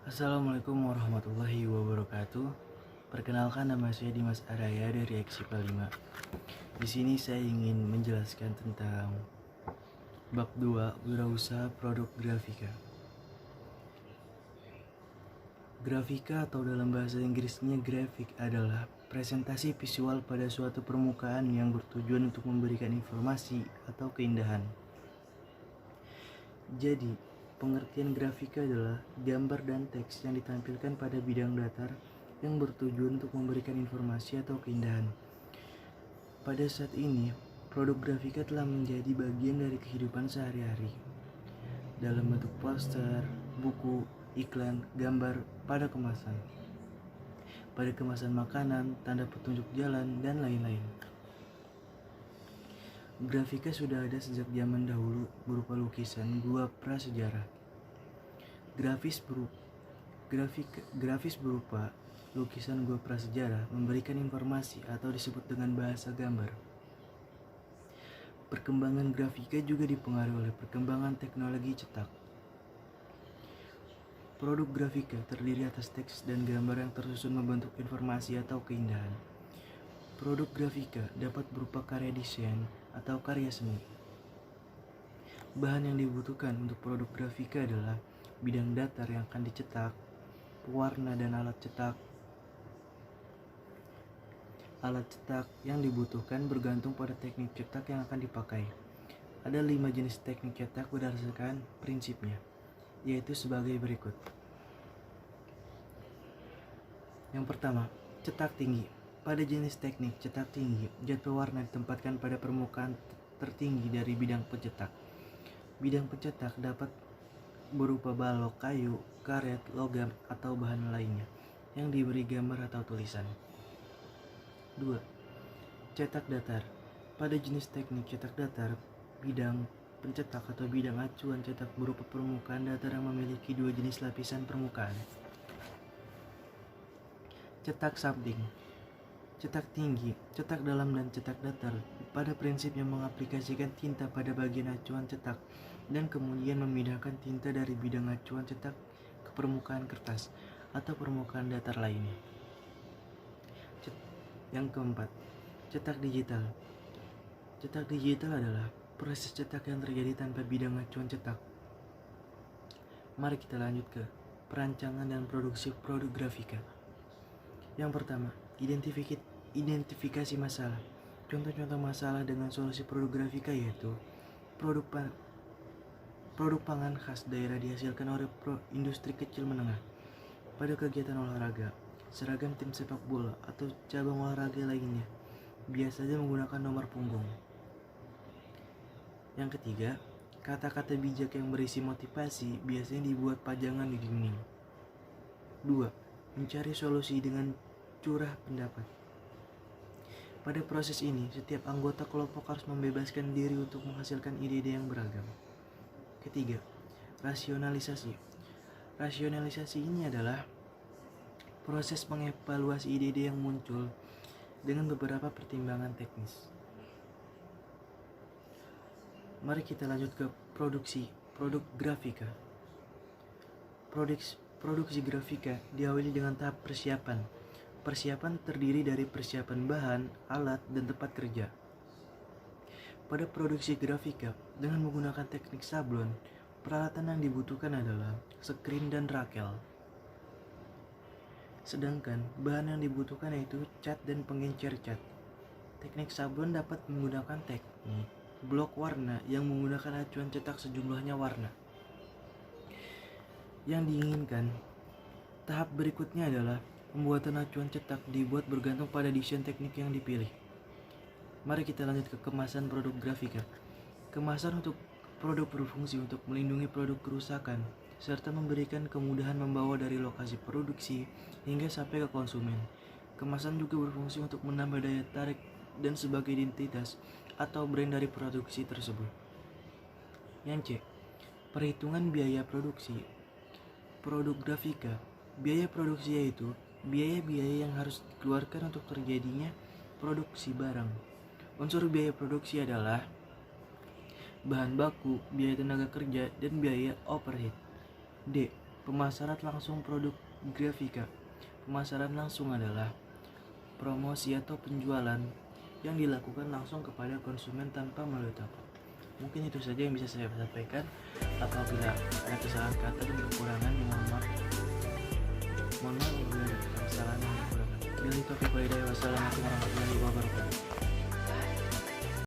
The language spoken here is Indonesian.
Assalamualaikum warahmatullahi wabarakatuh. Perkenalkan, nama saya Dimas Araya dari Eksipa 5. Di sini saya ingin menjelaskan tentang bab 2 wirausaha produk grafika. Grafika atau dalam bahasa Inggrisnya grafik adalah presentasi visual pada suatu permukaan yang bertujuan untuk memberikan informasi atau keindahan. Jadi, pengertian grafika adalah gambar dan teks yang ditampilkan pada bidang datar yang bertujuan untuk memberikan informasi atau keindahan. Pada saat ini, produk grafika telah menjadi bagian dari kehidupan sehari-hari dalam bentuk poster, buku, iklan, gambar pada kemasan makanan, tanda petunjuk jalan, dan lain-lain. Grafika sudah ada sejak zaman dahulu berupa lukisan gua prasejarah. Grafis berupa lukisan gua prasejarah memberikan informasi atau disebut dengan bahasa gambar. Perkembangan grafika juga dipengaruhi oleh perkembangan teknologi cetak. Produk grafika terdiri atas teks dan gambar yang tersusun membentuk informasi atau keindahan. Produk grafika dapat berupa karya desain atau karya seni. Bahan yang dibutuhkan untuk produk grafika adalah bidang datar yang akan dicetak, pewarna dan alat cetak. Alat cetak yang dibutuhkan bergantung pada teknik cetak yang akan dipakai. Ada 5 jenis teknik cetak berdasarkan prinsipnya, yaitu sebagai berikut. Yang pertama, cetak tinggi. Pada jenis teknik cetak tinggi, zat pewarna ditempatkan pada permukaan tertinggi dari bidang pencetak. Bidang pencetak dapat berupa balok, kayu, karet, logam, atau bahan lainnya yang diberi gambar atau tulisan. 2. Cetak datar. Pada jenis teknik cetak datar, bidang pencetak atau bidang acuan cetak berupa permukaan datar yang memiliki 2 jenis lapisan permukaan. Cetak samping. Cetak tinggi, cetak dalam, dan cetak datar pada prinsipnya mengaplikasikan tinta pada bagian acuan cetak dan kemudian memindahkan tinta dari bidang acuan cetak ke permukaan kertas atau permukaan datar lainnya. Yang keempat, cetak digital. Cetak digital adalah proses cetak yang terjadi tanpa bidang acuan cetak. Mari kita lanjut ke perancangan dan produksi produk grafika. Yang pertama, identifikasi masalah. Contoh-contoh masalah dengan solusi produk grafika yaitu produk pangan khas daerah dihasilkan oleh industri kecil menengah. Pada kegiatan olahraga, seragam tim sepak bola atau cabang olahraga lainnya biasanya menggunakan nomor punggung. Yang ketiga, kata-kata bijak yang berisi motivasi biasanya dibuat pajangan di dinding. 2. Mencari solusi dengan curah pendapat. Pada proses ini, setiap anggota kelompok harus membebaskan diri untuk menghasilkan ide-ide yang beragam. Ketiga, rasionalisasi. Rasionalisasi ini adalah proses mengevaluasi ide-ide yang muncul dengan beberapa pertimbangan teknis. Mari kita lanjut ke produk grafika. Produksi grafika diawali dengan tahap persiapan. Persiapan terdiri dari persiapan bahan, alat, dan tempat kerja. Pada produksi grafika, dengan menggunakan teknik sablon, peralatan yang dibutuhkan adalah screen dan rakel. Sedangkan bahan yang dibutuhkan yaitu cat dan pengencer cat. Teknik sablon dapat menggunakan teknik blok warna yang menggunakan acuan cetak sejumlahnya warna. Yang diinginkan, tahap berikutnya adalah pembuatan acuan cetak dibuat bergantung pada desain teknik yang dipilih. Mari kita lanjut ke kemasan produk grafika. Kemasan untuk produk berfungsi untuk melindungi produk kerusakan serta memberikan kemudahan membawa dari lokasi produksi hingga sampai ke konsumen. Kemasan juga berfungsi untuk menambah daya tarik dan sebagai identitas atau brand dari produksi tersebut. Yang C. Perhitungan biaya produksi. Produk grafika. Biaya produksi yaitu biaya-biaya yang harus dikeluarkan untuk terjadinya produksi barang. Unsur biaya produksi adalah bahan baku, biaya tenaga kerja, dan biaya overhead. D. Pemasaran langsung produk grafika. Pemasaran langsung adalah promosi atau penjualan yang dilakukan langsung kepada konsumen tanpa melalui toko. Mungkin itu saja yang bisa saya sampaikan. Apabila ada kesalahan kata dan kekurangan, mohon maaf. Mohon maaf apabila ada kesalahan dan kekurangan. Wassalamualaikum warahmatullahi wabarakatuh.